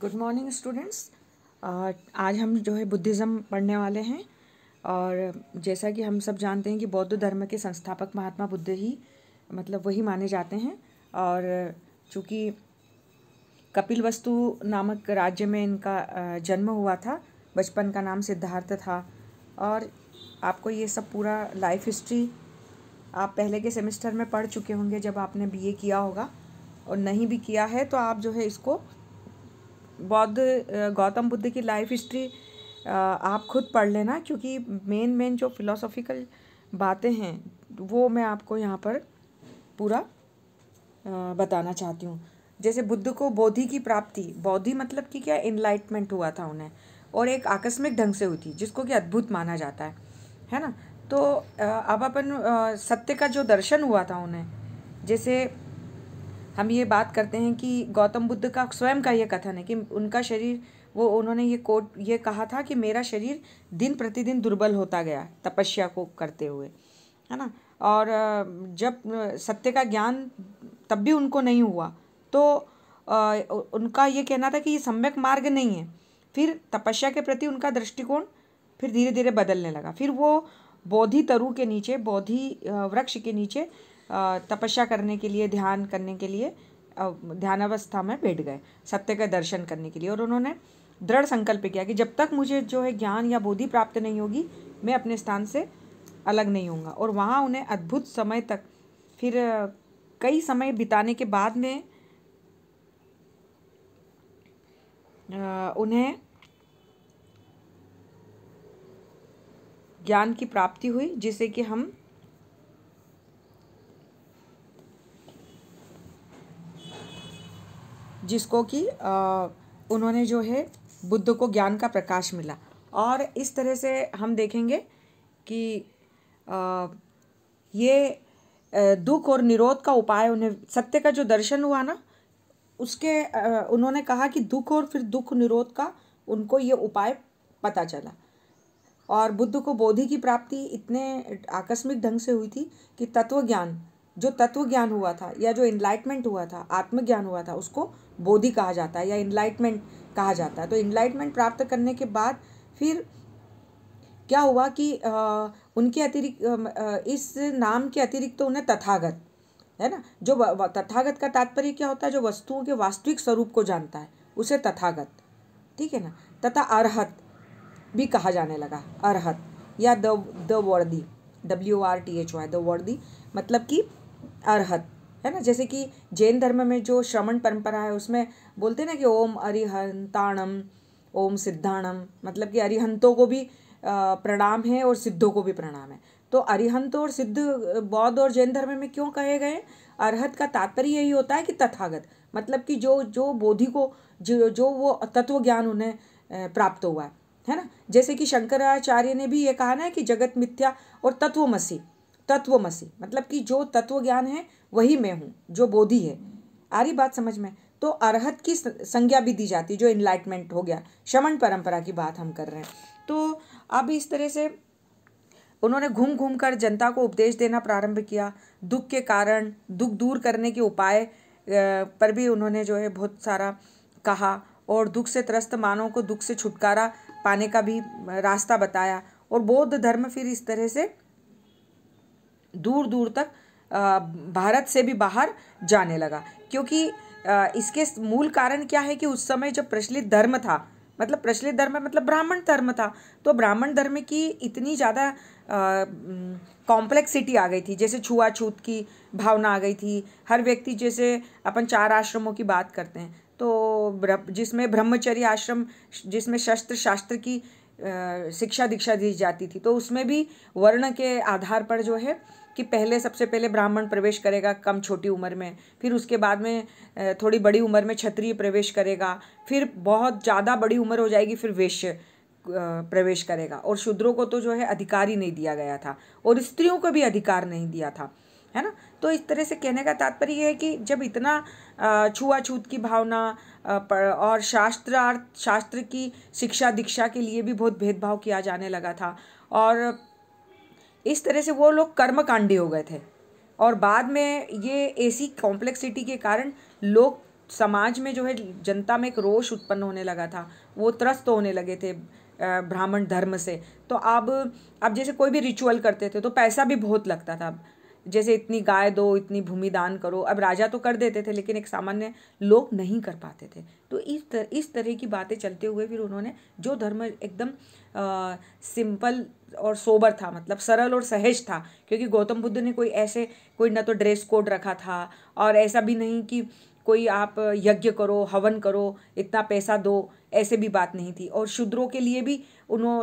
Good morning students. आज हम जो है बुद्धिज़्म पढ़ने वाले हैं। और जैसा कि हम सब जानते हैं कि बौद्ध धर्म के संस्थापक महात्मा बुद्ध ही वही माने जाते हैं। और चूँकि कपिलवस्तु नामक राज्य में इनका जन्म हुआ था, बचपन का नाम सिद्धार्थ था। और आपको ये सब पूरा लाइफ हिस्ट्री आप पहले के सेमेस्टर में पढ़ चुके होंगे जब आपने बीए किया होगा, और नहीं भी किया है तो आप जो है इसको गौतम बुद्ध की लाइफ हिस्ट्री आप खुद पढ़ लेना, क्योंकि मेन जो फिलोसॉफिकल बातें हैं वो मैं आपको यहाँ पर पूरा बताना चाहती हूँ। जैसे बुद्ध को बोधि की प्राप्ति, बोधि मतलब कि क्या, इनलाइटमेंट हुआ था उन्हें, और एक आकस्मिक ढंग से हुई थी जिसको कि अद्भुत माना जाता है ना। तो अब अपन सत्य का जो दर्शन हुआ था उन्हें, जैसे हम ये बात करते हैं कि गौतम बुद्ध का स्वयं का ये कथन है कि उनका शरीर, उन्होंने ये कहा था कि मेरा शरीर दिन प्रतिदिन दुर्बल होता गया तपस्या को करते हुए, है ना। और जब सत्य का ज्ञान तब भी उनको नहीं हुआ, तो उनका ये कहना था कि ये सम्यक मार्ग नहीं है। फिर तपस्या के प्रति उनका दृष्टिकोण फिर धीरे धीरे बदलने लगा। फिर वो बोधि तरु के नीचे, बोधि वृक्ष के नीचे तपस्या करने के लिए, ध्यान करने के लिए ध्यानावस्था में बैठ गए सत्य का दर्शन करने के लिए। और उन्होंने दृढ़ संकल्प किया कि जब तक मुझे जो है ज्ञान या बोधि प्राप्त नहीं होगी, मैं अपने स्थान से अलग नहीं होऊंगा। और वहाँ उन्हें अद्भुत समय तक, फिर कई समय बिताने के बाद में उन्हें ज्ञान की प्राप्ति हुई, जिसे कि हम जिसको कि उन्होंने जो है बुद्ध को ज्ञान का प्रकाश मिला। और इस तरह से हम देखेंगे कि ये दुख और निरोध का उपाय, उन्हें सत्य का जो दर्शन हुआ ना, उसके उन्होंने कहा कि दुख और फिर दुख निरोध का उनको ये उपाय पता चला। और बुद्ध को बोधि की प्राप्ति इतने आकस्मिक ढंग से हुई थी कि तत्व ज्ञान हुआ था, या जो इनलाइटमेंट हुआ था, आत्मज्ञान हुआ था, उसको बोधि कहा जाता है या इनलाइटमेंट कहा जाता है। तो इनलाइटमेंट प्राप्त करने के बाद फिर क्या हुआ कि उनके अतिरिक्त, इस नाम के अतिरिक्त तो उन्हें तथागत, है ना, जो तथागत का तात्पर्य क्या होता है, जो वस्तुओं के वास्तविक स्वरूप को जानता है उसे तथागत, ठीक है ना। तथा अरहत भी कहा जाने लगा, अरहत या द वर्दी, WRTHY, द वर्दी, मतलब कि अरहत, है ना। जैसे कि जैन धर्म में जो श्रमण परंपरा है उसमें बोलते हैं ना कि ओम अरिहंताणम ओम सिद्धाणम, मतलब कि अरिहंतों को भी प्रणाम है और सिद्धों को भी प्रणाम है। तो अरिहंत और सिद्ध बौद्ध और जैन धर्म में क्यों कहे गए? अरहत का तात्पर्य यही होता है कि तथागत, मतलब कि जो बोधि को, जो वो तत्व ज्ञान उन्हें प्राप्त हुआ है ना। जैसे कि शंकराचार्य ने भी ये कहा ना कि जगत मिथ्या और तत्वमसि, मतलब कि जो तत्व ज्ञान है वही मैं हूँ, जो बोधि है। आ रही बात समझ में? तो अरहत की संज्ञा भी दी जाती, जो इनलाइटमेंट हो गया। श्रमण परंपरा की बात हम कर रहे हैं। तो अब इस तरह से उन्होंने घूम घूम कर जनता को उपदेश देना प्रारंभ किया। दुख के कारण, दुख दूर करने के उपाय पर भी उन्होंने जो है बहुत सारा कहा, और दुख से त्रस्त मानव को दुख से छुटकारा पाने का भी रास्ता बताया। और बौद्ध धर्म फिर इस तरह से दूर दूर तक भारत से भी बाहर जाने लगा, क्योंकि इसके मूल कारण क्या है कि उस समय जब प्रचलित धर्म था, मतलब प्रचलित धर्म मतलब ब्राह्मण धर्म था, तो ब्राह्मण धर्म की इतनी ज़्यादा कॉम्प्लेक्सिटी आ गई थी, जैसे छुआछूत की भावना आ गई थी। हर व्यक्ति, जैसे अपन 4 आश्रमों की बात करते हैं, तो जिसमें ब्रह्मचर्य आश्रम, जिसमें शस्त्र शास्त्र की शिक्षा दीक्षा दी जाती थी, तो उसमें भी वर्ण के आधार पर जो है कि सबसे पहले ब्राह्मण प्रवेश करेगा कम छोटी उम्र में, फिर उसके बाद में थोड़ी बड़ी उम्र में क्षत्रिय प्रवेश करेगा, फिर बहुत ज़्यादा बड़ी उम्र हो जाएगी फिर वैश्य प्रवेश करेगा। और शूद्रों को तो जो है अधिकार ही नहीं दिया गया था, और स्त्रियों को भी अधिकार नहीं दिया था, है ना। तो इस तरह से कहने का तात्पर्य ये है कि जब इतना छुआछूत की भावना और शास्त्र की शिक्षा दीक्षा के लिए भी बहुत भेदभाव किया जाने लगा था, और इस तरह से वो लोग कर्मकांडी हो गए थे। और बाद में ये ऐसी कॉम्प्लेक्सिटी के कारण लोग समाज में जो है जनता में एक रोष उत्पन्न होने लगा था, वो त्रस्त होने लगे थे ब्राह्मण धर्म से। तो अब जैसे कोई भी रिचुअल करते थे तो पैसा भी बहुत लगता था, जैसे इतनी गाय दो, इतनी भूमि दान करो। अब राजा तो कर देते थे लेकिन एक सामान्य लोग नहीं कर पाते थे। तो इस तरह की बातें चलते हुए फिर उन्होंने जो धर्म एकदम सिंपल और सोबर था, मतलब सरल और सहज था, क्योंकि गौतम बुद्ध ने कोई ना तो ड्रेस कोड रखा था, और ऐसा भी नहीं कि कोई आप यज्ञ करो, हवन करो, इतना पैसा दो, ऐसे भी बात नहीं थी। और शूद्रों के लिए भी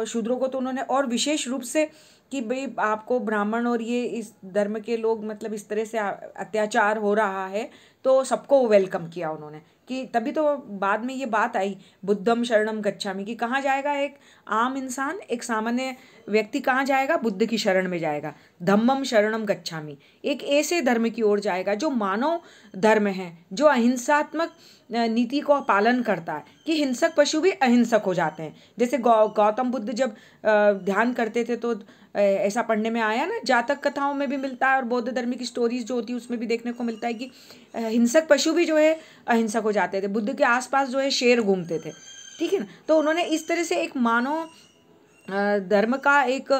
शूद्रों को तो उन्होंने और विशेष रूप से कि भाई आपको ब्राह्मण और ये इस धर्म के लोग मतलब इस तरह से अत्याचार हो रहा है, तो सबको वेलकम किया उन्होंने। कि तभी तो बाद में ये बात आई बुद्धम शरणम गच्छामि, कि कहाँ जाएगा एक आम इंसान, एक सामान्य व्यक्ति कहाँ जाएगा? बुद्ध की शरण में जाएगा। धम्मम शरणम गच्छामि, एक ऐसे धर्म की ओर जाएगा जो मानव धर्म है, जो अहिंसात्मक नीति को पालन करता है, कि हिंसक पशु भी अहिंसक हो जाते हैं। जैसे गौतम बुद्ध जब ध्यान करते थे तो ऐसा पढ़ने में आया ना, जातक कथाओं में भी मिलता है और बौद्ध धर्म की स्टोरीज जो होती है उसमें भी देखने को मिलता है कि हिंसक पशु भी जो है अहिंसक हो जाते थे। बुद्ध के आसपास जो है शेर घूमते थे, ठीक है ना। तो उन्होंने इस तरह से एक मानव धर्म का, एक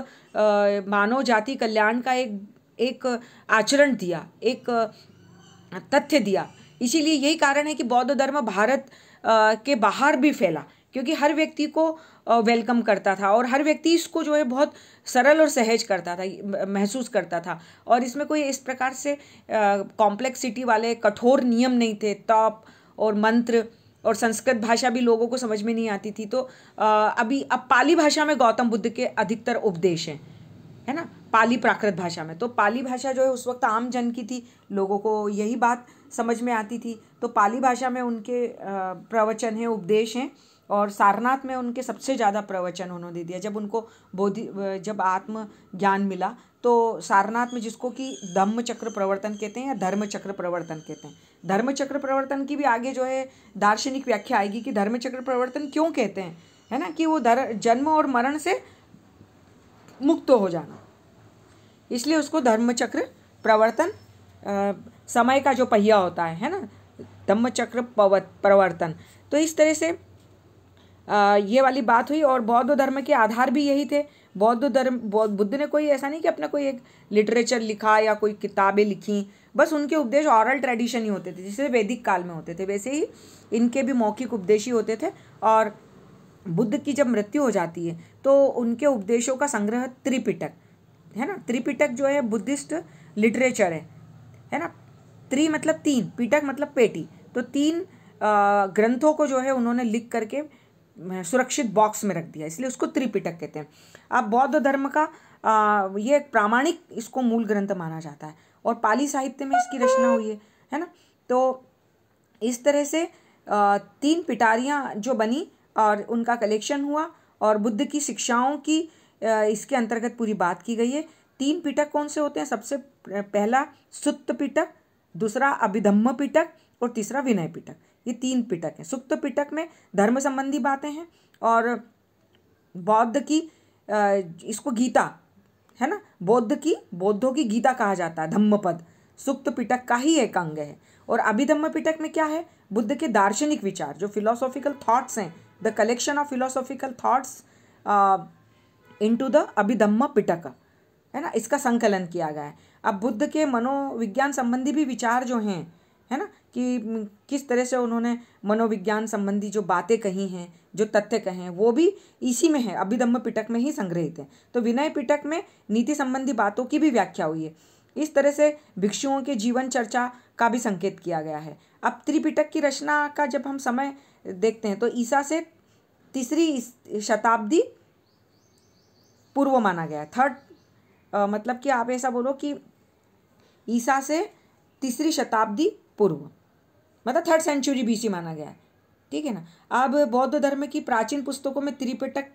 मानव जाति कल्याण का एक आचरण दिया, एक तथ्य दिया। इसीलिए यही कारण है कि बौद्ध धर्म भारत के बाहर भी फैला, क्योंकि हर व्यक्ति को वेलकम करता था और हर व्यक्ति इसको जो है बहुत सरल और सहज करता था, महसूस करता था। और इसमें कोई इस प्रकार से कॉम्प्लेक्सिटी वाले कठोर नियम नहीं थे, तप और मंत्र, और संस्कृत भाषा भी लोगों को समझ में नहीं आती थी। तो अब पाली भाषा में गौतम बुद्ध के अधिकतर उपदेश हैं, है ना, पाली प्राकृत भाषा में। तो पाली भाषा जो है उस वक्त आम जन की थी, लोगों को यही बात समझ में आती थी। तो पाली भाषा में उनके प्रवचन हैं, उपदेश हैं, और सारनाथ में उनके सबसे ज़्यादा प्रवचन उन्होंने दिया। जब उनको जब आत्म ज्ञान मिला तो सारनाथ में, जिसको कि धम्म चक्र प्रवर्तन कहते हैं या धर्म चक्र प्रवर्तन कहते हैं, धर्म चक्र प्रवर्तन की भी आगे जो है दार्शनिक व्याख्या आएगी कि धर्म चक्र प्रवर्तन क्यों कहते हैं, है ना, कि वो जन्म और मरण से मुक्त हो जाना, इसलिए उसको धर्म चक्र प्रवर्तन, समय का जो पहिया होता है ना, धम्म चक्र प्रवर्तन। तो इस तरह से ये वाली बात हुई। और बौद्ध धर्म के आधार भी यही थे। बुद्ध ने कोई ऐसा नहीं कि अपना कोई एक लिटरेचर लिखा या कोई किताबें लिखी, बस उनके उपदेश ऑरल ट्रेडिशन ही होते थे, जैसे वैदिक काल में होते थे वैसे ही इनके भी मौखिक उपदेश ही होते थे। और बुद्ध की जब मृत्यु हो जाती है तो उनके उपदेशों का संग्रह त्रिपिटक, है ना, त्रिपिटक जो है बुद्धिस्ट लिटरेचर है ना। त्रि मतलब तीन, पिटक मतलब पेटी। तो तीन ग्रंथों को जो है उन्होंने लिख करके सुरक्षित बॉक्स में रख दिया, इसलिए उसको त्रिपिटक कहते हैं। अब बौद्ध धर्म का ये एक प्रामाणिक इसको मूल ग्रंथ माना जाता है, और पाली साहित्य में इसकी रचना हुई है ना। तो इस तरह से तीन पिटारियाँ जो बनी और उनका कलेक्शन हुआ, और बुद्ध की शिक्षाओं की इसके अंतर्गत पूरी बात की गई है। तीन पिटक कौन से होते हैं? सबसे पहला सुत्त पिटक, दूसरा अभिधम्म पिटक, और तीसरा विनय पिटक। ये तीन पिटक हैं। सुत्त पिटक में धर्म संबंधी बातें हैं, और बौद्ध की इसको गीता, है ना, बौद्धों की गीता कहा जाता है, धम्मपद सुक्त पिटक का ही एक अंग है। और अभिधम्म पिटक में क्या है? बुद्ध के दार्शनिक विचार, जो फिलोसॉफिकल थॉट्स हैं, the collection of philosophical thoughts into the Abhidhamma Pitaka, है ना, इसका संकलन किया गया है। अब बुद्ध के मनोविज्ञान संबंधी भी विचार जो हैं, है ना, कि किस तरह से उन्होंने मनोविज्ञान संबंधी जो बातें कही हैं, जो तथ्य कहे हैं, वो भी इसी में है, अभिधम्म पिटक में ही संग्रहित है। तो विनय पिटक में नीति संबंधी बातों की भी व्याख्या हुई है। इस तरह से भिक्षुओं के जीवन चर्चा का भी संकेत किया गया है। अब त्रिपिटक की रचना का जब हम समय देखते हैं तो ईसा से 3री शताब्दी पूर्व माना गया है। मतलब कि आप ऐसा बोलो कि ईसा से 3री शताब्दी पूर्व, मतलब 3rd सेंचुरी BC माना गया है, ठीक है ना। अब बौद्ध धर्म की प्राचीन पुस्तकों में त्रिपिटक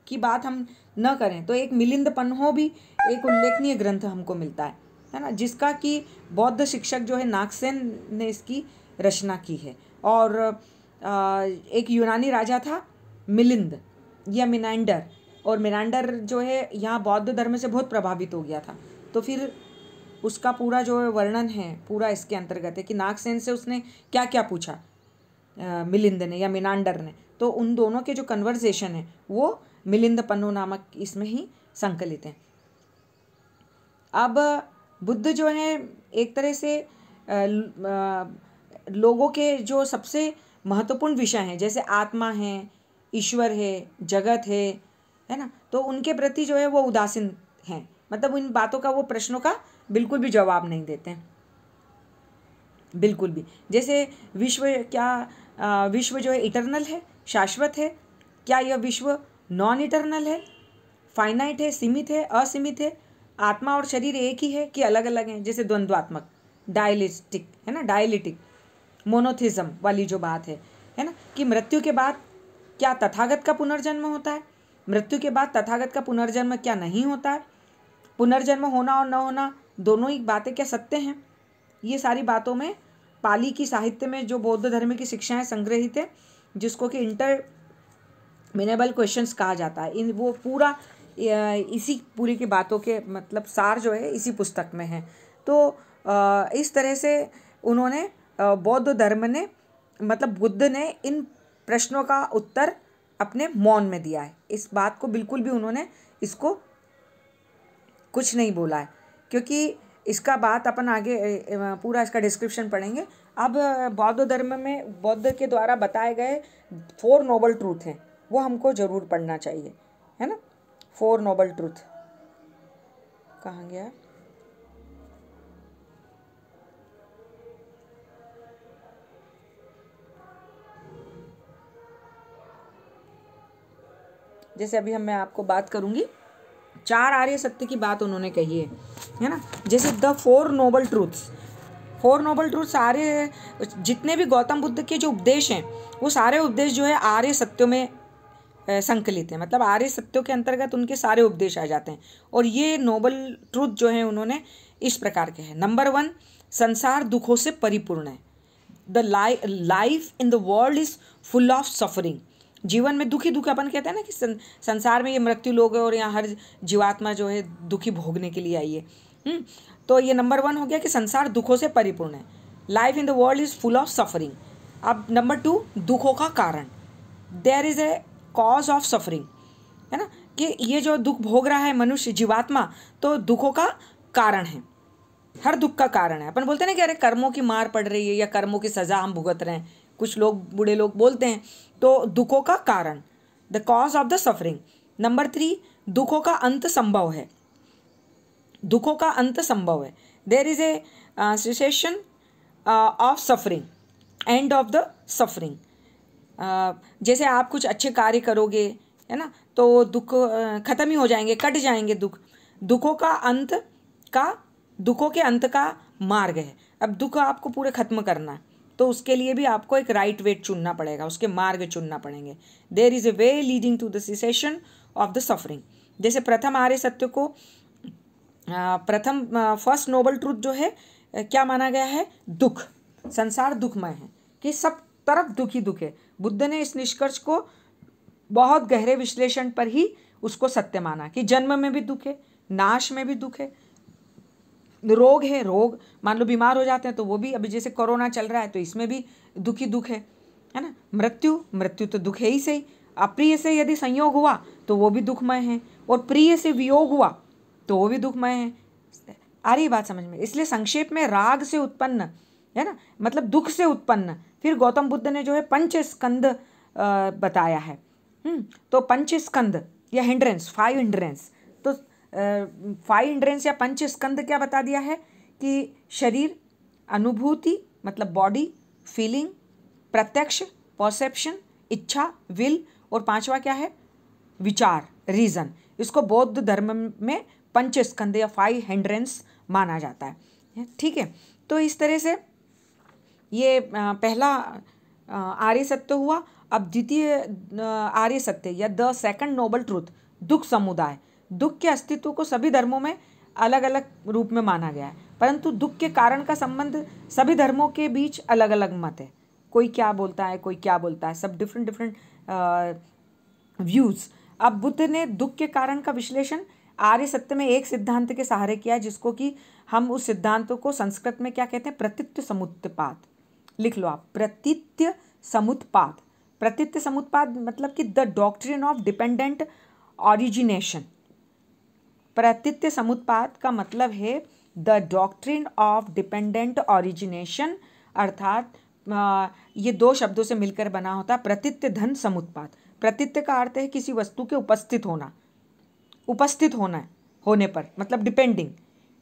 की बात हम न करें तो एक मिलिंद पन्हो भी एक उल्लेखनीय ग्रंथ हमको मिलता है ना, जिसका कि बौद्ध शिक्षक जो है नागसेन ने इसकी रचना की है। और एक यूनानी राजा था मिलिंद या मिनांडर, और मिनांडर जो है यहाँ बौद्ध धर्म से बहुत प्रभावित हो गया था। तो फिर उसका पूरा जो वर्णन है पूरा इसके अंतर्गत है कि नागसेन से उसने क्या क्या पूछा मिलिंद ने या मिनांडर ने। तो उन दोनों के जो कन्वर्सेशन है वो मिलिंद पन्नो नामक इसमें ही संकलित है। अब बुद्ध जो है एक तरह से लोगों के जो सबसे महत्वपूर्ण विषय हैं जैसे आत्मा है, ईश्वर है, जगत है ना, तो उनके प्रति जो है वो उदासीन हैं। मतलब इन बातों का वो प्रश्नों का बिल्कुल भी जवाब नहीं देते हैं, बिल्कुल भी। जैसे विश्व जो है इटर्नल है, शाश्वत है, क्या यह विश्व नॉन इटर्नल है, फाइनाइट है, सीमित है, असीमित है, आत्मा और शरीर एक ही है कि अलग अलग हैं, जैसे द्वंद्वात्मक, डायलिस्टिक है ना, डायलिटिक, मोनोथिज्म वाली जो बात है ना, कि मृत्यु के बाद क्या तथागत का पुनर्जन्म होता है, मृत्यु के बाद तथागत का पुनर्जन्म क्या नहीं होता है, पुनर्जन्म होना और न होना दोनों ही बातें क्या सत्य हैं। ये सारी बातों में पाली की साहित्य में जो बौद्ध धर्म की शिक्षाएं संग्रहित है, जिसको कि इंटरमिनेबल क्वेश्चंस कहा जाता है, इन वो पूरा इसी पूरी की बातों के मतलब सार जो है इसी पुस्तक में है। तो इस तरह से उन्होंने बौद्ध धर्म ने मतलब बुद्ध ने इन प्रश्नों का उत्तर अपने मौन में दिया है। इस बात को बिल्कुल भी उन्होंने इसको कुछ नहीं बोला है, क्योंकि इसका बात अपन आगे पूरा इसका डिस्क्रिप्शन पढ़ेंगे। अब बौद्ध धर्म में बौद्ध के द्वारा बताए गए 4 नोबल ट्रूथ हैं, वो हमको ज़रूर पढ़ना चाहिए, है ना। 4 नोबल ट्रूथ कहाँ गया? जैसे अभी मैं आपको बात करूंगी 4 आर्य सत्य की बात उन्होंने कही है ना। जैसे the 4 noble truths, 4 noble truth सारे जितने भी गौतम बुद्ध के जो उपदेश हैं वो सारे उपदेश जो है आर्य सत्यों में संकलित है। मतलब आर्य सत्यों के अंतर्गत उनके सारे उपदेश आ जाते हैं। और ये नोबल ट्रूथ जो है उन्होंने इस प्रकार के हैं। नंबर 1, संसार दुखों से परिपूर्ण है। The life in the world is full of suffering. जीवन में दुखी दुख अपन कहते हैं ना कि संसार में ये मृत्यु लोग है और यहाँ हर जीवात्मा जो है दुखी भोगने के लिए आई है। तो ये नंबर 1 हो गया कि संसार दुखों से परिपूर्ण है। Life in the world is full of suffering. अब नंबर 2, दुखों का कारण, there is a cause of suffering, है ना, कि ये जो दुख भोग रहा है मनुष्य जीवात्मा, तो दुखों का कारण है, हर दुख का कारण है। अपन बोलते हैं ना कि अरे कर्मों की मार पड़ रही है या कर्मों की सजा हम भुगत रहे हैं, कुछ लोग बूढ़े लोग बोलते हैं। तो दुखों का कारण, the cause of the suffering. Number 3, दुखों का अंत संभव है, दुखों का अंत संभव है। There is a cessation of suffering, end of the suffering. जैसे आप कुछ अच्छे कार्य करोगे, है ना, तो दुख खत्म ही हो जाएंगे, कट जाएंगे दुख। दुखों के अंत का मार्ग है। अब दुख आपको पूरे खत्म करना है तो उसके लिए भी आपको एक राइट वे चुनना पड़ेगा, उसके मार्ग चुनना पड़ेंगे। There is a way leading to the cessation of the suffering. जैसे प्रथम आर्य सत्य को फर्स्ट नोबल ट्रूथ जो है क्या माना गया है? दुख, संसार दुखमय है, कि सब तरफ दुख ही दुख है। बुद्ध ने इस निष्कर्ष को बहुत गहरे विश्लेषण पर ही उसको सत्य माना कि जन्म में भी दुख है, नाश में भी दुख है, रोग है, रोग मान लो बीमार हो जाते हैं तो वो भी, अभी जैसे कोरोना चल रहा है तो इसमें भी दुख ही दुख है ना। मृत्यु तो दुख है ही सही। अप्रिय से यदि संयोग हुआ तो वो भी दुखमय है, और प्रिय से वियोग हुआ तो वो भी दुखमय है। आ रही बात समझ में? इसलिए संक्षेप में राग से उत्पन्न, है ना, मतलब दुख से उत्पन्न। फिर गौतम बुद्ध ने जो है पंच स्कंद बताया है। तो पंच स्कंद या हिंड्रेंस, 5 हिंड्रेंस, तो 5 हिंड्रेंस या पंच स्कंद क्या बता दिया है कि शरीर, अनुभूति मतलब बॉडी, फीलिंग, प्रत्यक्ष परसेप्शन, इच्छा विल, और 5वां क्या है? विचार, रीजन। इसको बौद्ध धर्म में पंच स्कंद या 5 हिंड्रेंस माना जाता है। ठीक है, तो इस तरह से ये पहला आर्य सत्य हुआ। अब द्वितीय आर्य सत्य या द सेकंड नोबल ट्रूथ, दुख समुदाय। दुख के अस्तित्व को सभी धर्मों में अलग अलग रूप में माना गया है, परंतु दुख के कारण का संबंध सभी धर्मों के बीच अलग अलग मत है। कोई क्या बोलता है, कोई क्या बोलता है, सब डिफरेंट व्यूज़। अब बुद्ध ने दुख के कारण का विश्लेषण आर्य सत्य में एक सिद्धांत के सहारे किया, जिसको कि हम उस सिद्धांत को संस्कृत में क्या कहते हैं, प्रतीत्य समुत्पाद। लिख लो आप, प्रतीत्य समुत्पाद। प्रतीत्य समुत्पाद मतलब कि the doctrine of dependent origination. Pratitya Samutpada का मतलब है the doctrine of dependent origination, अर्थात ये दो शब्दों से मिलकर बना होता है प्रतीत्य धन समुत्पाद। प्रतीत्य का अर्थ है किसी वस्तु के उपस्थित होना, उपस्थित होना होने पर, मतलब डिपेंडिंग,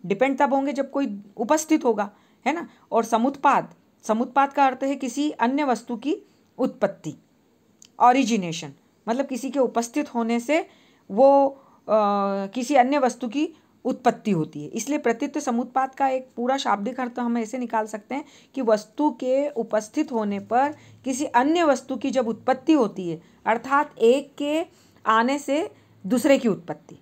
डिपेंड तब होंगे जब कोई उपस्थित होगा, है ना। और समुत्पाद, समुत्पाद का अर्थ है किसी अन्य वस्तु की उत्पत्ति, ऑरिजिनेशन, मतलब किसी के उपस्थित होने से वो किसी अन्य वस्तु की उत्पत्ति होती है। इसलिए प्रतीत्य समुत्पाद का एक पूरा शाब्दिक अर्थ हम ऐसे निकाल सकते हैं कि वस्तु के उपस्थित होने पर किसी अन्य वस्तु की जब उत्पत्ति होती है, अर्थात एक के आने से दूसरे की उत्पत्ति।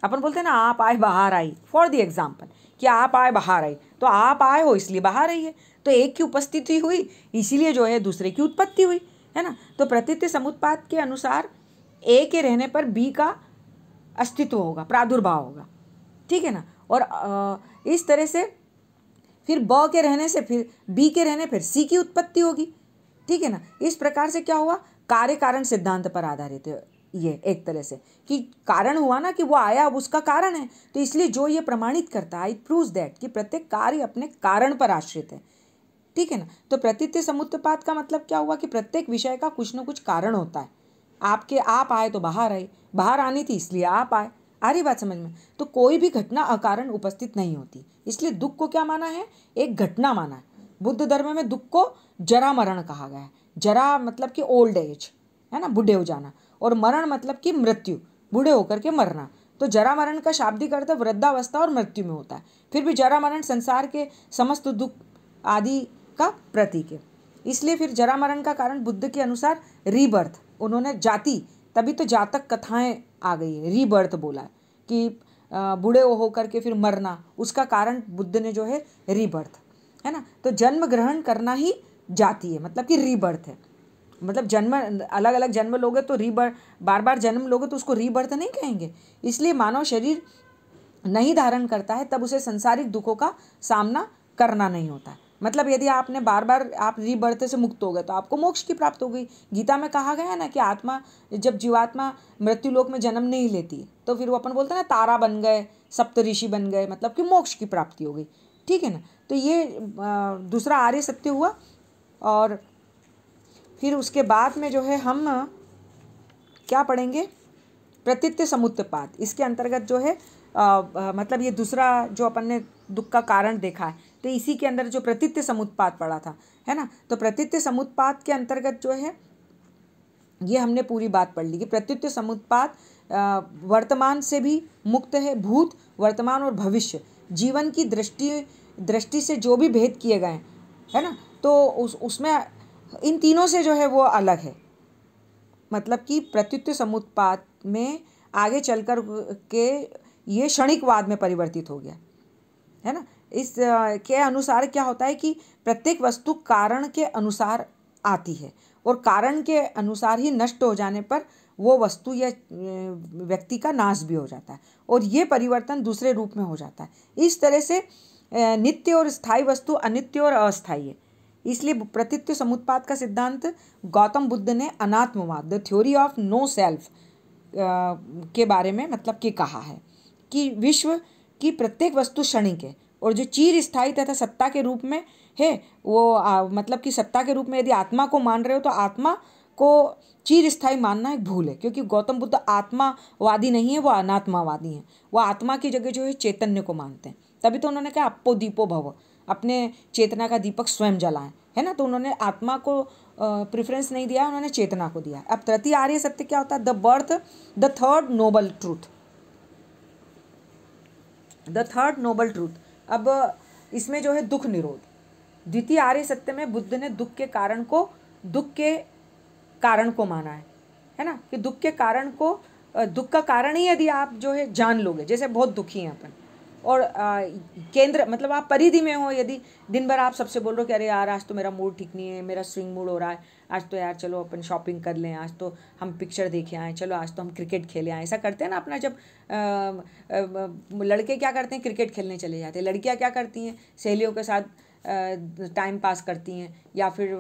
अपन बोलते हैं ना, आप आए बाहर आई, फॉर द एग्जाम्पल, कि आप आए बाहर आई, तो आप आए हो इसलिए बाहर आई है, तो एक की उपस्थिति हुई इसीलिए जो है दूसरे की उत्पत्ति हुई, है ना। तो प्रतीत्य समुत्पाद के अनुसार ए के रहने पर बी का अस्तित्व होगा, प्रादुर्भाव होगा, ठीक है ना। और इस तरह से फिर ब के रहने से फिर बी के रहने फिर सी की उत्पत्ति होगी, ठीक है ना। इस प्रकार से क्या हुआ, कार्य कारण सिद्धांत पर आधारित है ये, एक तरह से कि कारण हुआ ना कि वो आया, अब उसका कारण है, तो इसलिए जो ये प्रमाणित करता है, इट प्रूव्स दैट कि प्रत्येक कार्य अपने कारण पर आश्रित है, ठीक है ना। तो प्रतीत्य समुत्पाद का मतलब क्या हुआ कि प्रत्येक विषय का कुछ न कुछ कारण होता है। आप आए तो बाहर आए, बाहर आनी थी इसलिए आप आए, आ रही बात समझ में। तो कोई भी घटना अकारण उपस्थित नहीं होती, इसलिए दुख को क्या माना है, एक घटना माना है। बुद्ध धर्म में दुख को जरा मरण कहा गया है। जरा मतलब कि ओल्ड एज, है ना, बूढ़े हो जाना, और मरण मतलब कि मृत्यु, बूढ़े होकर के मरना। तो जरा मरण का शाब्दिक अर्थ वृद्धावस्था और मृत्यु में होता है। फिर भी जरा मरण संसार के समस्त दुख आदि का प्रतीक है। इसलिए फिर जरा मरण का कारण बुद्ध के अनुसार रीबर्थ, उन्होंने जाति, तभी तो जातक कथाएं आ गई है, रीबर्थ बोला है कि बूढ़े होकर के फिर मरना, उसका कारण बुद्ध ने जो है रीबर्थ, है ना। तो जन्म ग्रहण करना ही जाति है, मतलब कि रीबर्थ है। मतलब जन्म, अलग अलग जन्म लोगे तो रीबर्थ, बार बार जन्म लोगे तो उसको रीबर्थ नहीं कहेंगे। इसलिए मानव शरीर नहीं धारण करता है तब उसे संसारिक दुखों का सामना करना नहीं होता है। मतलब यदि आपने बार बार आप रीबर्थ से मुक्त हो गए तो आपको मोक्ष की प्राप्त हो गई। गीता में कहा गया है ना कि आत्मा, जब जीवात्मा मृत्यु लोक में जन्म नहीं लेती तो फिर वो अपन बोलते हैं ना, तारा बन गए, सप्त ऋषि बन गए, मतलब कि मोक्ष की प्राप्ति हो गई, ठीक है ना। तो ये दूसरा आर्य सत्य हुआ। और फिर उसके बाद में जो है हम क्या पढ़ेंगे, प्रतीत्य समुत्पाद। इसके अंतर्गत जो है मतलब ये दूसरा जो अपन ने दुख का कारण देखा है, तो इसी के अंदर जो प्रतीत्य समुत्पाद पढ़ा था, है ना। तो प्रतीत्य समुत्पाद के अंतर्गत जो है ये हमने पूरी बात पढ़ ली कि प्रतीत्य समुत्पाद वर्तमान से भी मुक्त है, भूत, वर्तमान और भविष्य, जीवन की दृष्टि से जो भी भेद किए गए हैं, है ना, तो उसमें इन तीनों से जो है वो अलग है। मतलब कि प्रतीत्य समुत्पाद में आगे चलकर के ये क्षणिकवाद में परिवर्तित हो गया, है ना। इस के अनुसार क्या होता है कि प्रत्येक वस्तु कारण के अनुसार आती है और कारण के अनुसार ही नष्ट हो जाने पर वो वस्तु या व्यक्ति का नाश भी हो जाता है और ये परिवर्तन दूसरे रूप में हो जाता है। इस तरह से नित्य और स्थायी वस्तु अनित्य और अस्थायी है। इसलिए प्रतीत्य समुत्पाद का सिद्धांत गौतम बुद्ध ने अनात्मवाद, the theory of no self के बारे में मतलब कि कहा है कि विश्व की प्रत्येक वस्तु क्षणिक है और जो चिर स्थायी तथा सत्ता के रूप में है वो मतलब कि सत्ता के रूप में यदि आत्मा को मान रहे हो तो आत्मा को चिर स्थायी मानना एक भूल है, क्योंकि गौतम बुद्ध आत्मावादी नहीं है, वो अनात्मावादी हैं। वो आत्मा की जगह जो है चैतन्य को मानते हैं। तभी तो उन्होंने कहा अप्पो दीपो भव, अपने चेतना का दीपक स्वयं जलाएं, है ना। तो उन्होंने आत्मा को प्रेफरेंस नहीं दिया, उन्होंने चेतना को दिया। अब तृतीय आर्य सत्य क्या होता है, the birth, the third noble truth, the third noble truth. अब इसमें जो है दुख निरोध, द्वितीय आर्य सत्य में बुद्ध ने दुख के कारण को माना है ना, कि दुख का कारण ही यदि आप जो है जान लोगे, जैसे बहुत दुखी हैं अपन, और केंद्र मतलब आप परिधि में हो। यदि दिन भर आप सबसे बोल रहे हो कि अरे यार आज तो मेरा मूड ठीक नहीं है, मेरा स्विंग मूड हो रहा है, आज तो यार चलो अपन शॉपिंग कर लें, आज तो हम पिक्चर देखे आए, चलो आज तो हम क्रिकेट खेले आए, ऐसा करते हैं ना अपना। जब लड़के क्या करते हैं, क्रिकेट खेलने चले जाते हैं, लड़कियां क्या करती हैं, सहेलियों के साथ टाइम पास करती हैं, या फिर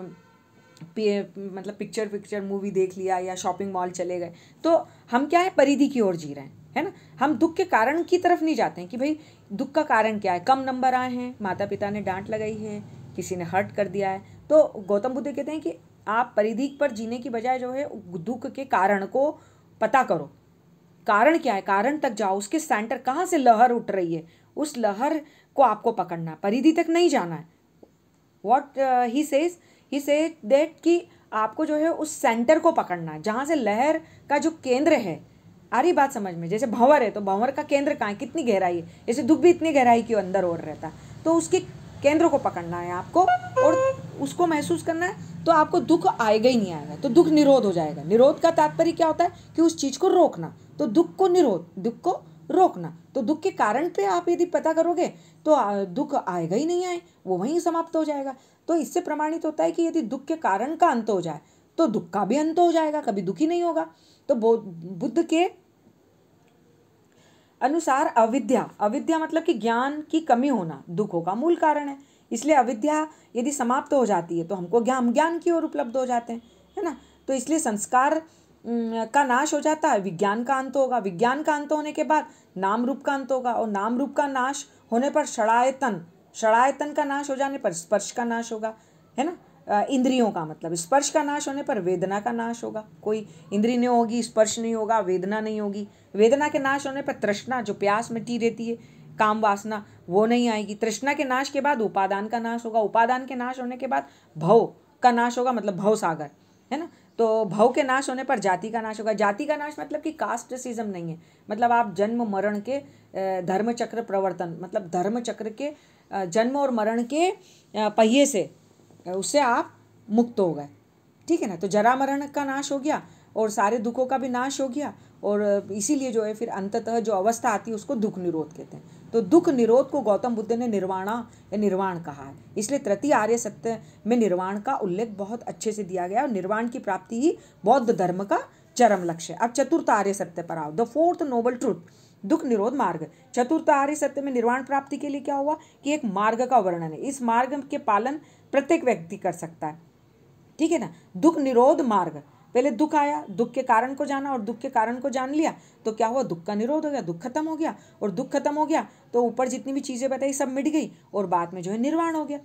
मतलब पिक्चर मूवी देख लिया, या शॉपिंग मॉल चले गए। तो हम क्या है, परिधि की ओर जी रहे हैं, है ना। हम दुख के कारण की तरफ नहीं जाते हैं कि भाई दुख का कारण क्या है, कम नंबर आए हैं, माता पिता ने डांट लगाई है, किसी ने हर्ट कर दिया है। तो गौतम बुद्ध कहते हैं कि आप परिधि पर जीने की बजाय जो है दुख के कारण को पता करो। कारण क्या है, कारण तक जाओ, उसके सेंटर कहाँ से लहर उठ रही है, उस लहर को आपको पकड़ना, परिधि तक नहीं जाना है। वॉट ही सेज दैट कि आपको जो है उस सेंटर को पकड़ना है, जहाँ से लहर का जो केंद्र है। आ रही बात समझ में? जैसे भंवर है तो भंवर का केंद्र कहाँ है, कितनी गहराई है, जैसे दुख भी इतनी गहराई के अंदर और रहता है। तो उसके केंद्र को पकड़ना है आपको और उसको महसूस करना है, तो आपको दुख आएगा ही नहीं आएगा, तो दुख निरोध हो जाएगा। निरोध का तात्पर्य क्या होता है कि उस चीज़ को रोकना, तो दुख को निरोध, दुख को रोकना। तो दुख के कारण पे आप यदि पता करोगे तो दुख आएगा ही नहीं, आए वो वहीं समाप्त हो जाएगा। तो इससे प्रमाणित होता है कि यदि दुख के कारण का अंत हो जाए तो दुख का भी अंत हो जाएगा, कभी दुखी नहीं होगा। तो बुद्ध के अनुसार अविद्या मतलब कि ज्ञान की कमी होना दुखों का मूल कारण है। इसलिए अविद्या यदि समाप्त हो जाती है तो हमको ज्ञान की ओर उपलब्ध हो जाते हैं, है ना। तो इसलिए संस्कार का नाश हो जाता है, विज्ञान का अंत होगा, विज्ञान का अंत होने के बाद नाम रूप का अंत होगा, और नाम रूप का नाश होने पर षडायतन का नाश हो जाने पर स्पर्श का नाश होगा, है ना। इंद्रियों का मतलब स्पर्श का नाश होने पर वेदना का नाश होगा। कोई इंद्रिय नहीं होगी, स्पर्श नहीं होगा, वेदना नहीं होगी। वेदना के नाश होने पर तृष्णा, जो प्यास मिटी रहती है, काम वासना, वो नहीं आएगी। तृष्णा के नाश के बाद उपादान का नाश होगा, उपादान के नाश होने के बाद भव का नाश होगा, मतलब भव सागर, है ना। तो भव के नाश होने पर जाति का नाश होगा। जाति का नाश मतलब कि कास्टिज्म नहीं है, मतलब आप जन्म मरण के धर्म चक्र प्रवर्तन, मतलब धर्म चक्र के जन्म और मरण के पहिए से उससे आप मुक्त हो गए, ठीक है ना। तो जरा मरण का नाश हो गया और सारे दुखों का भी नाश हो गया, और इसीलिए जो है फिर अंततः जो अवस्था आती है उसको दुख निरोध कहते हैं। तो दुख निरोध को गौतम बुद्ध ने निर्वाणा या निर्वाण कहा है। इसलिए तृतीय आर्य सत्य में निर्वाण का उल्लेख बहुत अच्छे से दिया गया, और निर्वाण की प्राप्ति ही बौद्ध धर्म का चरम लक्ष्य है। अब चतुर्थ आर्य सत्य पर आओ, द फोर्थ नोबल ट्रूथ, दुख निरोध मार्ग। चतुर्थ आर्य सत्य में निर्वाण प्राप्ति के लिए क्या हुआ कि एक मार्ग का वर्णन है। इस मार्ग के पालन प्रत्येक व्यक्ति कर सकता है, ठीक है ना। दुख निरोध मार्ग, पहले दुख आया, दुख के कारण को जाना और दुख के कारण को जान लिया तो क्या हुआ, दुख का निरोध हो गया, दुख खत्म हो गया। और दुख खत्म हो गया तो ऊपर जितनी भी चीज़ें बताई सब मिट गई, और बाद में जो है निर्वाण हो गया।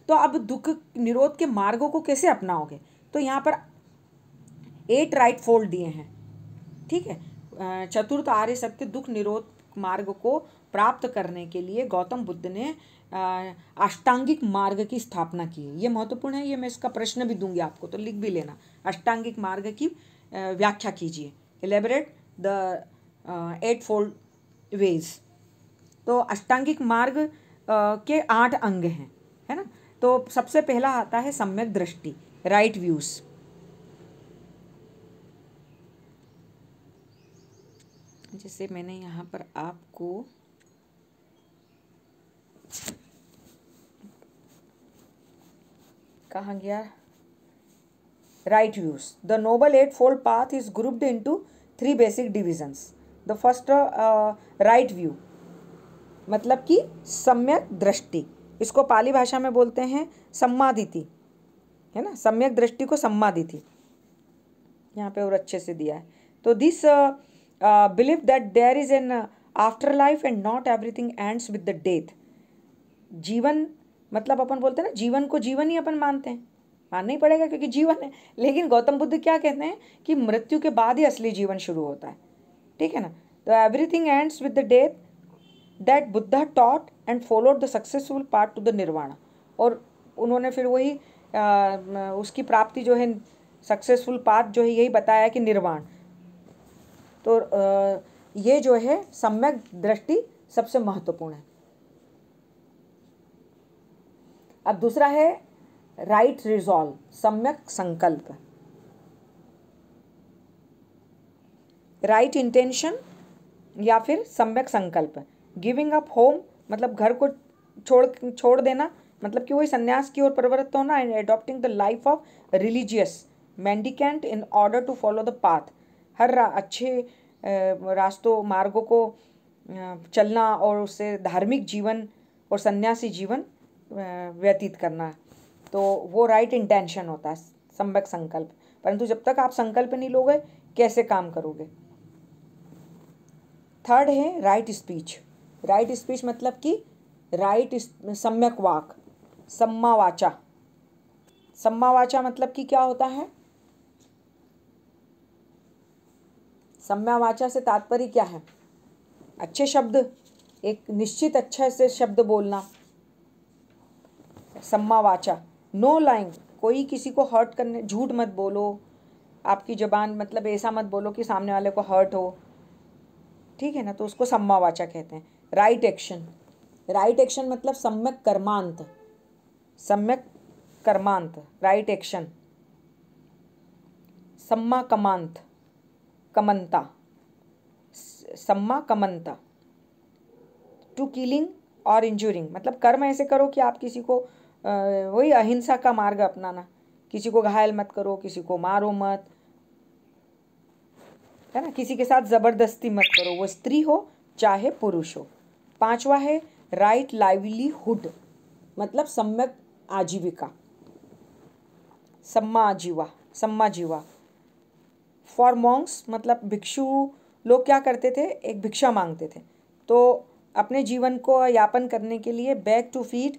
तो अब दुख निरोध के मार्गों को कैसे अपनाओगे, तो यहाँ पर 8 राइट फोल्ड दिए हैं, ठीक है। चतुर्थ आर्य सत्य दुख निरोध मार्ग को प्राप्त करने के लिए गौतम बुद्ध ने अष्टांगिक मार्ग की स्थापना की है। ये महत्वपूर्ण है, ये मैं इसका प्रश्न भी दूंगी आपको, तो लिख भी लेना। अष्टांगिक मार्ग की व्याख्या कीजिए, एलेबरेट द 8 फोल्ड वेज। तो अष्टांगिक मार्ग के 8 अंग हैं, है ना। तो सबसे पहला आता है सम्यक दृष्टि, राइट व्यूज। जैसे मैंने यहाँ पर आपको कहाँ गया, right views. The noble 8 fold path is grouped into 3 basic divisions. The first right view मतलब कि सम्यक दृष्टि, इसको पाली भाषा में बोलते हैं सम्मादिति, है ना। सम्यक दृष्टि को सम्मादिति यहाँ पे और अच्छे से दिया है। तो this believe that there is an after life and not everything ends with the death. जीवन मतलब अपन बोलते हैं ना, जीवन को जीवन ही अपन मानते हैं, मानना ही पड़ेगा क्योंकि जीवन है। लेकिन गौतम बुद्ध क्या कहते हैं कि मृत्यु के बाद ही असली जीवन शुरू होता है, ठीक है ना। तो everything ends with the death that Buddha taught and followed the successful path to the nirvana. और उन्होंने फिर वही उसकी प्राप्ति जो है, सक्सेसफुल पाथ जो है यही बताया कि निर्वाण। तो ये जो है सम्यक दृष्टि सबसे महत्वपूर्ण है। अब दूसरा है राइट रिजॉल्व, सम्यक संकल्प, राइट इंटेंशन या फिर सम्यक संकल्प। गिविंग अप होम मतलब घर को छोड़ देना, मतलब कि वही संन्यास की ओर प्रवृत्त होना। And adopting the life of religious mendicant in order to follow the path, हर अच्छे रास्तों मार्गों को चलना और उससे धार्मिक जीवन और सन्यासी जीवन व्यतीत करना। तो वो राइट इंटेंशन होता है, सम्यक संकल्प। परंतु जब तक आप संकल्प नहीं लोगे कैसे काम करोगे। थर्ड है राइट स्पीच। राइट स्पीच मतलब कि राइट सम्यक वाक, सम्मा वाचा। सम्मा वाचा मतलब कि क्या होता है, सम्मा वाचा से तात्पर्य क्या है, अच्छे शब्द, एक निश्चित अच्छे से शब्द बोलना, सम्मा वाचा। नो लाइंग, कोई किसी को हर्ट करने, झूठ मत बोलो, आपकी जबान मतलब ऐसा मत बोलो कि सामने वाले को हर्ट हो, ठीक है ना, तो उसको सम्मा वाचा कहते हैं। राइट एक्शन, राइट एक्शन मतलब सम्यक कर्मांत, सम्यक कर्मांत, राइट एक्शन। सम्मा कमांत, कमंता, सम्मा कमंता। टू किलिंग और इंजूरिंग मतलब कर्म ऐसे करो कि आप किसी को वही अहिंसा का मार्ग अपनाना, किसी को घायल मत करो, किसी को मारो मत, है ना, किसी के साथ जबरदस्ती मत करो, वो स्त्री हो चाहे पुरुष हो। पांचवा है राइट लाइवलीहुड मतलब सम्यक आजीविका, सम्मा आजीवा, सम्मा जीवा। फॉर मॉन्क्स मतलब भिक्षु लोग क्या करते थे, एक भिक्षा मांगते थे, तो अपने जीवन को यापन करने के लिए back to feed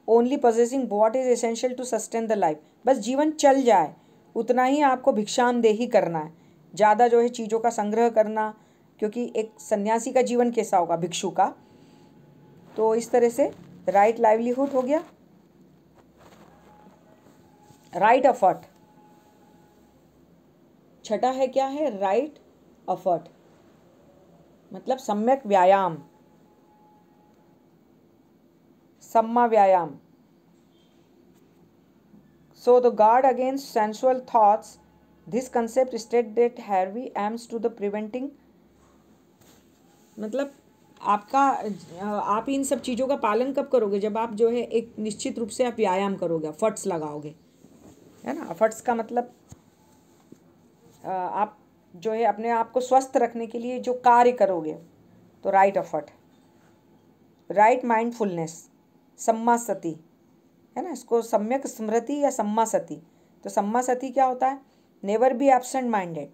only possessing what is essential to sustain the life, बस जीवन चल जाए उतना ही आपको भिक्षामदेही करना है, ज़्यादा जो है चीज़ों का संग्रह करना, क्योंकि एक सन्यासी का जीवन कैसा होगा, भिक्षु का। तो इस तरह से राइट लाइवलीहुड हो गया। राइट एफर्ट, छठा है क्या है, राइट एफर्ट मतलब सम्यक व्यायाम, सम्मा व्यायाम। So the guard against sensual thoughts, this concept states that heavy aims to the preventing मतलब आपका आप इन सब चीज़ों का पालन कब करोगे, जब आप जो है एक निश्चित रूप से आप व्यायाम करोगे, एफर्ट्स लगाओगे, है ना। एफर्ट्स का मतलब आप जो है अपने आप को स्वस्थ रखने के लिए जो कार्य करोगे, तो राइट एफर्ट। राइट माइंडफुलनेस, सम्मा सती, है ना, इसको सम्यक स्मृति या सम्मा सती। तो सम्मा सती क्या होता है, नेवर बी एब्सेंट माइंडेड,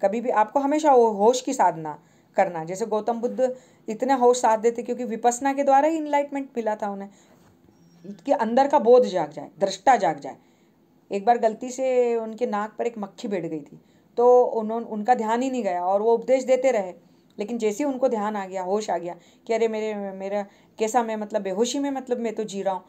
कभी भी आपको हमेशा होश की साधना करना। जैसे गौतम बुद्ध इतने होश साधते थे क्योंकि विपස්සना के द्वारा ही इनलाइटमेंट मिला था उन्हें, कि अंदर का बोध जाग जाए, दृष्टा जाग जाए। एक बार गलती से उनके नाक पर एक मक्खी बैठ गई थी, तो उनका ध्यान ही नहीं गया और वो उपदेश देते रहे, लेकिन जैसे ही उनको ध्यान आ गया, होश आ गया कि अरे मेरा कैसा, मैं मतलब बेहोशी में मतलब मैं तो जी रहा हूँ,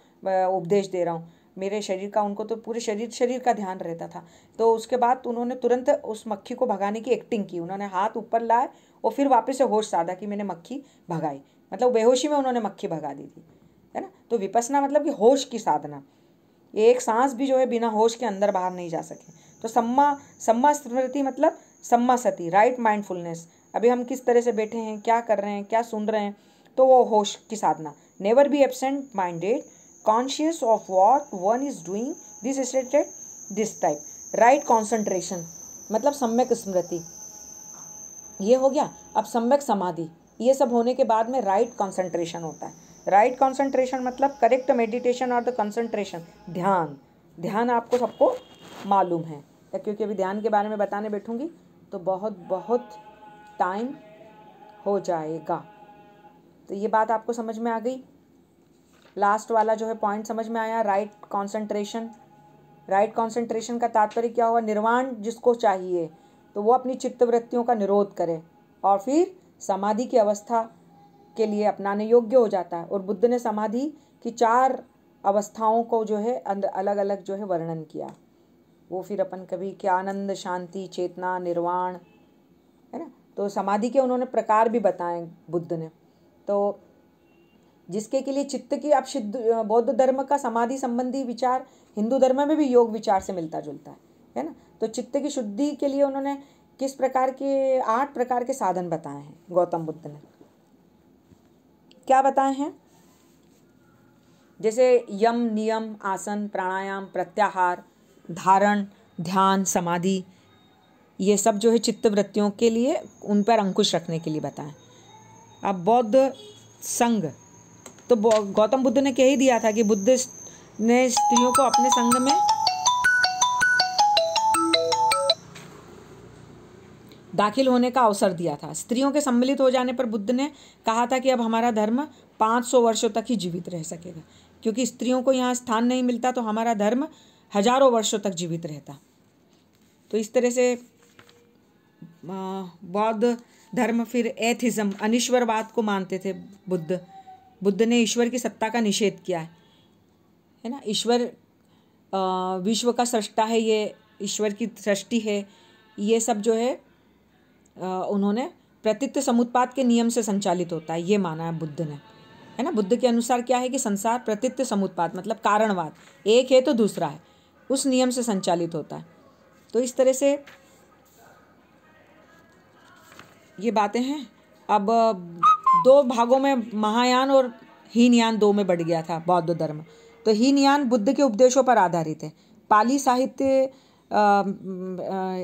उपदेश दे रहा हूँ मेरे शरीर का, उनको तो पूरे शरीर का ध्यान रहता था। तो उसके बाद उन्होंने तुरंत उस मक्खी को भगाने की एक्टिंग की, उन्होंने हाथ ऊपर लाए और फिर वापस से होश साधा कि मैंने मक्खी भगाई, मतलब बेहोशी में उन्होंने मक्खी भगा दी थी, है ना। तो विपස්සना मतलब कि होश की साधना, एक सांस भी जो है बिना होश के अंदर बाहर नहीं जा सके। तो सम्मा स्मृति मतलब सम्मा सती, राइट माइंडफुलनेस, अभी हम किस तरह से बैठे हैं, क्या कर रहे हैं, क्या सुन रहे हैं, तो वो होश की साधना। Never be absent minded, conscious of what one is doing, this stated this type. Right concentration मतलब सम्यक स्मृति, ये हो गया। अब सम्यक समाधि, ये सब होने के बाद में राइट कॉन्सेंट्रेशन होता है। राइट कॉन्सेंट्रेशन मतलब करेक्ट मेडिटेशन और द कंसंट्रेशन, ध्यान। ध्यान आपको सबको मालूम है, क्योंकि अभी ध्यान के बारे में बताने बैठूंगी तो बहुत बहुत टाइम हो जाएगा। तो ये बात आपको समझ में आ गई, लास्ट वाला जो है पॉइंट समझ में आया, राइट कॉन्सेंट्रेशन। राइट कॉन्सेंट्रेशन का तात्पर्य क्या हुआ, निर्वाण जिसको चाहिए तो वो अपनी चित्तवृत्तियों का निरोध करे और फिर समाधि की अवस्था के लिए अपनाने योग्य हो जाता है। और बुद्ध ने समाधि की 4 अवस्थाओं को जो है अलग अलग जो है वर्णन किया, वो फिर अपन कभी क्या आनंद, शांति, चेतना, निर्वाण, है ना। तो समाधि के उन्होंने प्रकार भी बताए बुद्ध ने। तो जिसके के लिए चित्त की, अब सिद्ध बौद्ध धर्म का समाधि संबंधी विचार हिंदू धर्म में भी योग विचार से मिलता जुलता है ना। तो चित्त की शुद्धि के लिए उन्होंने किस प्रकार के 8 प्रकार के साधन बताए हैं गौतम बुद्ध ने। क्या बताए हैं? जैसे यम, नियम, आसन, प्राणायाम, प्रत्याहार, धारण, ध्यान, समाधि, ये सब जो है चित्त वृत्तियों के लिए, उन पर अंकुश रखने के लिए बताएं। अब बौद्ध संघ, तो गौतम बुद्ध ने कह ही दिया था कि बुद्ध ने स्त्रियों को अपने संघ में दाखिल होने का अवसर दिया था। स्त्रियों के सम्मिलित हो जाने पर बुद्ध ने कहा था कि अब हमारा धर्म 500 वर्षों तक ही जीवित रह सकेगा, क्योंकि स्त्रियों को यहाँ स्थान नहीं मिलता तो हमारा धर्म हजारों वर्षों तक जीवित रहता। तो इस तरह से बौद्ध धर्म, फिर एथिज्म, अनिश्वरवाद को मानते थे बुद्ध ने ईश्वर की सत्ता का निषेध किया है ना। ईश्वर विश्व का सृष्टा है, ये ईश्वर की सृष्टि है, ये सब जो है उन्होंने प्रतीत्य समुत्पाद के नियम से संचालित होता है, ये माना है बुद्ध ने, है ना। बुद्ध के अनुसार क्या है कि संसार प्रतीत्य समुत्पाद मतलब कारणवाद, एक है तो दूसरा है, उस नियम से संचालित होता है। तो इस तरह से ये बातें हैं। अब 2 भागों में महायान और हीनयान 2 में बढ़ गया था बौद्ध धर्म। तो हीनयान बुद्ध के उपदेशों पर आधारित है। पाली साहित्य,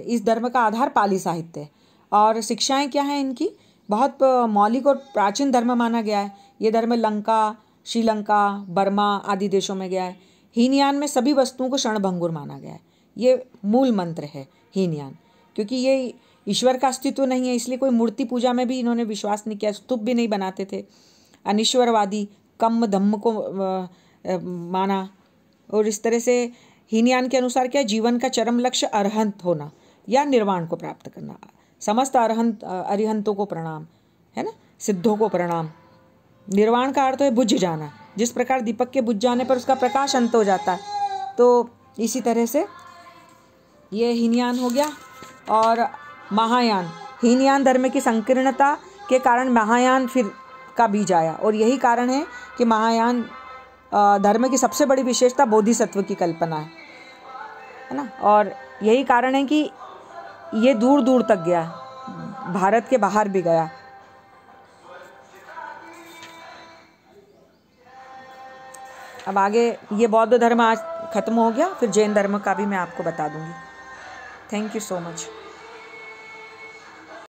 इस धर्म का आधार पाली साहित्य है। और शिक्षाएं क्या हैं इनकी? बहुत मौलिक और प्राचीन धर्म माना गया है। ये धर्म लंका, श्रीलंका, बर्मा आदि देशों में गया है। हीनयान में सभी वस्तुओं को क्षणभंगुर माना गया है। ये मूल मंत्र है हीनयान, क्योंकि ये ईश्वर का अस्तित्व नहीं है, इसलिए कोई मूर्ति पूजा में भी इन्होंने विश्वास नहीं किया, स्तूप भी नहीं बनाते थे। अनिश्वरवादी, कम धम्म को माना। और इस तरह से हीनयान के अनुसार क्या, जीवन का चरम लक्ष्य अरहंत होना या निर्वाण को प्राप्त करना। समस्त अरिहंतों को प्रणाम, है ना, सिद्धों को प्रणाम। निर्वाण का अर्थ है बुझ जाना, जिस प्रकार दीपक के बुझ जाने पर उसका प्रकाश अंत हो जाता है, तो इसी तरह से ये हीनयान हो गया। और महायान, हीनयान धर्म की संकीर्णता के कारण महायान फिर का बीज आया, और यही कारण है कि महायान धर्म की सबसे बड़ी विशेषता बोधिसत्व की कल्पना है ना। और यही कारण है कि ये दूर दूर तक गया, भारत के बाहर भी गया। अब आगे ये बौद्ध धर्म आज खत्म हो गया, फिर जैन धर्म का भी मैं आपको बता दूंगी। Thank you so much.